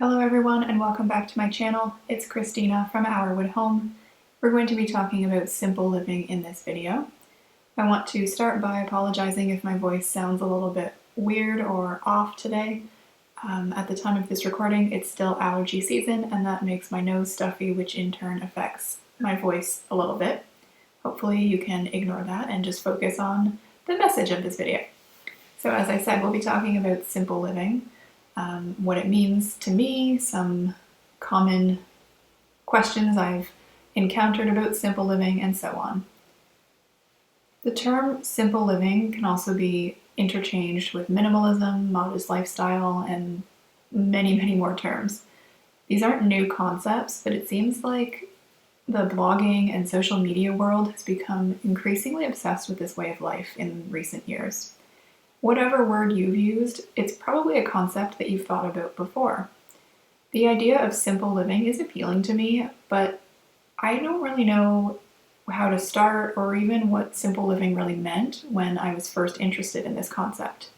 Hello everyone and welcome back to my channel. It's Christina from Our Wood Home. We're going to be talking about simple living in this video. I want to start by apologizing if my voice sounds a little bit weird or off today. At the time of this recording, it's still allergy season and that makes my nose stuffy, which in turn affects my voice a little bit. Hopefully you can ignore that and just focus on the message of this video. So as I said, we'll be talking about simple living. What it means to me, some common questions I've encountered about simple living, and so on. The term simple living can also be interchanged with minimalism, modest lifestyle, and many more terms. These aren't new concepts, but it seems like the blogging and social media world has become increasingly obsessed with this way of life in recent years. Whatever word you've used, it's probably a concept that you've thought about before. The idea of simple living is appealing to me, but I don't really know how to start or even what simple living really meant when I was first interested in this concept.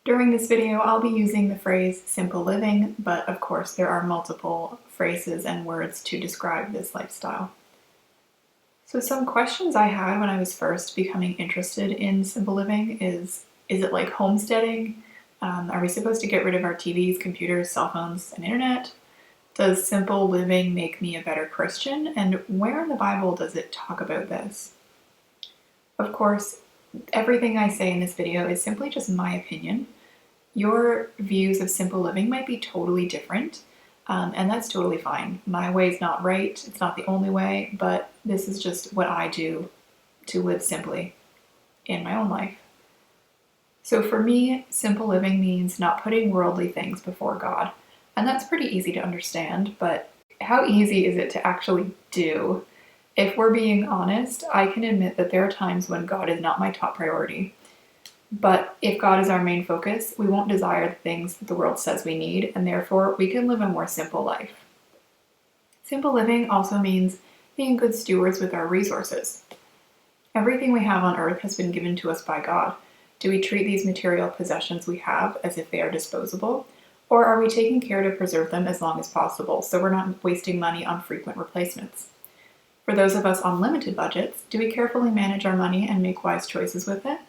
During this video, I'll be using the phrase simple living, but of course there are multiple phrases and words to describe this lifestyle. So some questions I had when I was first becoming interested in simple living is it like homesteading? Are we supposed to get rid of our TVs, computers, cell phones, and internet? Does simple living make me a better Christian? And where in the Bible does it talk about this? Of course, everything I say in this video is simply just my opinion. Your views of simple living might be totally different, and that's totally fine. My way is not right, it's not the only way, but this is just what I do to live simply in my own life. So for me, simple living means not putting worldly things before God. And that's pretty easy to understand, but how easy is it to actually do? If we're being honest, I can admit that there are times when God is not my top priority. But if God is our main focus, we won't desire the things that the world says we need, and therefore we can live a more simple life. Simple living also means being good stewards with our resources. Everything we have on earth has been given to us by God. Do we treat these material possessions we have as if they are disposable, or are we taking care to preserve them as long as possible so we're not wasting money on frequent replacements? For those of us on limited budgets, do we carefully manage our money and make wise choices with it?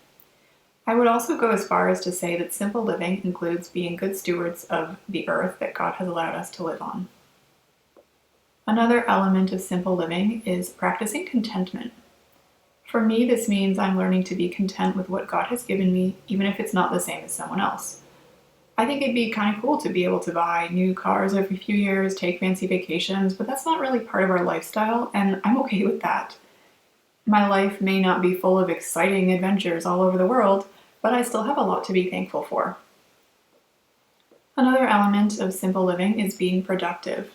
I would also go as far as to say that simple living includes being good stewards of the earth that God has allowed us to live on. Another element of simple living is practicing contentment. For me, this means I'm learning to be content with what God has given me, even if it's not the same as someone else. I think it'd be kind of cool to be able to buy new cars every few years, take fancy vacations, but that's not really part of our lifestyle, and I'm okay with that. My life may not be full of exciting adventures all over the world, but I still have a lot to be thankful for. Another element of simple living is being productive.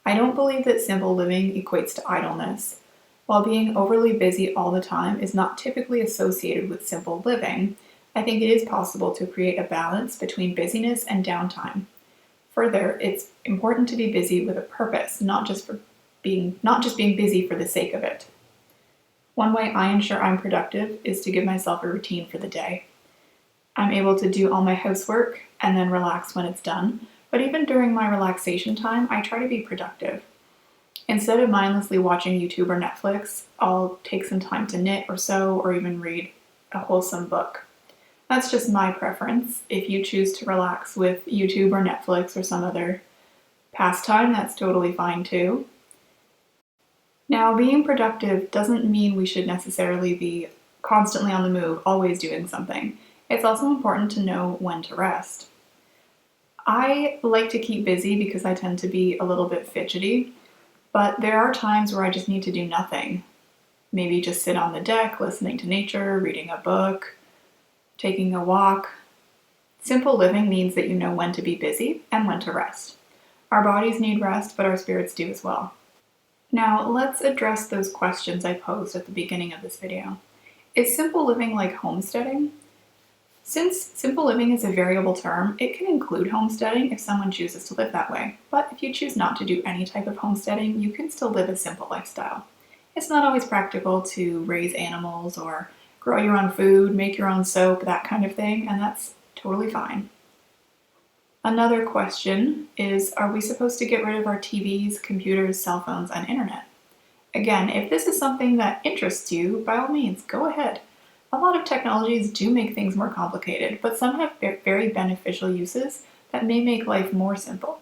I don't believe that simple living equates to idleness. While being overly busy all the time is not typically associated with simple living, I think it is possible to create a balance between busyness and downtime. Further, it's important to be busy with a purpose, not just being busy for the sake of it. One way I ensure I'm productive is to give myself a routine for the day. I'm able to do all my housework and then relax when it's done, but even during my relaxation time, I try to be productive. Instead of mindlessly watching YouTube or Netflix, I'll take some time to knit or sew or even read a wholesome book. That's just my preference. If you choose to relax with YouTube or Netflix or some other pastime, that's totally fine too. Now, being productive doesn't mean we should necessarily be constantly on the move, always doing something. It's also important to know when to rest. I like to keep busy because I tend to be a little bit fidgety. But there are times where I just need to do nothing. Maybe just sit on the deck, listening to nature, reading a book, taking a walk. Simple living means that you know when to be busy and when to rest. Our bodies need rest, but our spirits do as well. Now, let's address those questions I posed at the beginning of this video. Is simple living like homesteading? Since simple living is a variable term, it can include homesteading if someone chooses to live that way. But if you choose not to do any type of homesteading, you can still live a simple lifestyle. It's not always practical to raise animals or grow your own food, make your own soap, that kind of thing, and that's totally fine. Another question is, are we supposed to get rid of our TVs, computers, cell phones, and internet? Again, if this is something that interests you, by all means, go ahead. A lot of technologies do make things more complicated, but some have very beneficial uses that may make life more simple.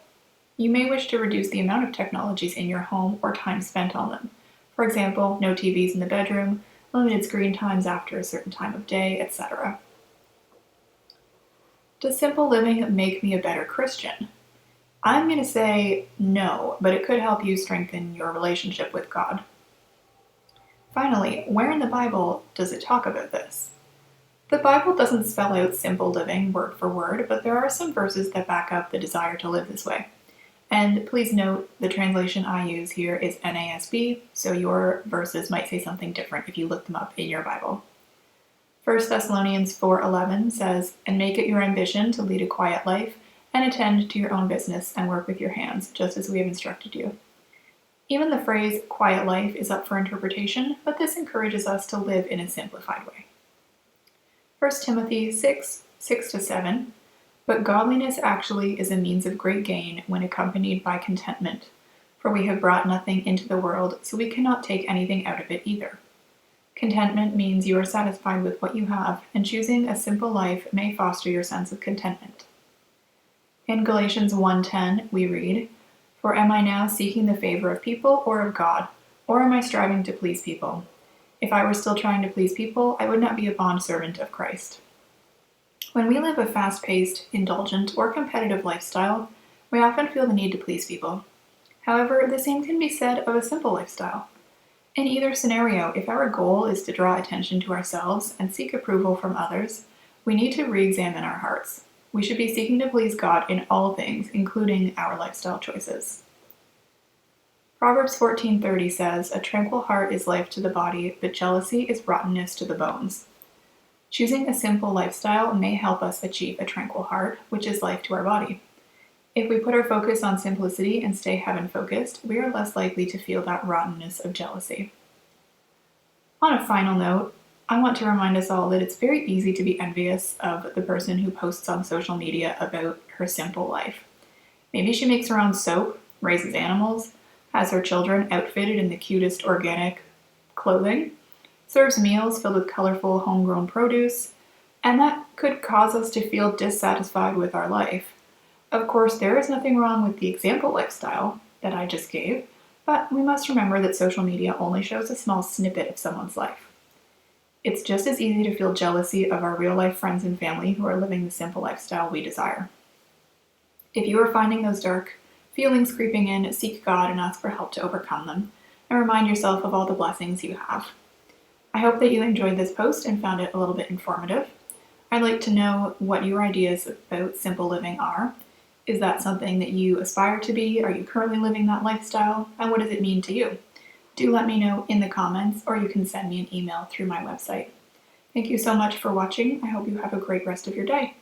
You may wish to reduce the amount of technologies in your home or time spent on them. For example, no TVs in the bedroom, limited screen times after a certain time of day, etc. Does simple living make me a better Christian? I'm going to say no, but it could help you strengthen your relationship with God. Finally, where in the Bible does it talk about this? The Bible doesn't spell out simple living word for word, but there are some verses that back up the desire to live this way. And please note, the translation I use here is NASB, so your verses might say something different if you look them up in your Bible. 1 Thessalonians 4:11 says, "And make it your ambition to lead a quiet life, and attend to your own business and work with your hands, just as we have instructed you." Even the phrase quiet life is up for interpretation, but this encourages us to live in a simplified way. 1 Timothy 6:6-7, "But godliness actually is a means of great gain when accompanied by contentment, for we have brought nothing into the world, so we cannot take anything out of it either." Contentment means you are satisfied with what you have, and choosing a simple life may foster your sense of contentment. In Galatians 1:10, we read, "For am I now seeking the favor of people or of God? Or am I striving to please people? If I were still trying to please people, I would not be a bondservant of Christ." When we live a fast-paced, indulgent, or competitive lifestyle, we often feel the need to please people. However, the same can be said of a simple lifestyle. In either scenario, if our goal is to draw attention to ourselves and seek approval from others, we need to re-examine our hearts. We should be seeking to please God in all things, including our lifestyle choices. Proverbs 14:30 says, "A tranquil heart is life to the body, but jealousy is rottenness to the bones." Choosing a simple lifestyle may help us achieve a tranquil heart, which is life to our body. If we put our focus on simplicity and stay heaven-focused, we are less likely to feel that rottenness of jealousy. On a final note, I want to remind us all that it's very easy to be envious of the person who posts on social media about her simple life. Maybe she makes her own soap, raises animals, has her children outfitted in the cutest organic clothing, serves meals filled with colorful homegrown produce, and that could cause us to feel dissatisfied with our life. Of course, there is nothing wrong with the example lifestyle that I just gave, but we must remember that social media only shows a small snippet of someone's life. It's just as easy to feel jealousy of our real-life friends and family who are living the simple lifestyle we desire. If you are finding those dark feelings creeping in, seek God and ask for help to overcome them, and remind yourself of all the blessings you have. I hope that you enjoyed this post and found it a little bit informative. I'd like to know what your ideas about simple living are. Is that something that you aspire to be? Are you currently living that lifestyle? And what does it mean to you? Do let me know in the comments, or you can send me an email through my website. Thank you so much for watching. I hope you have a great rest of your day.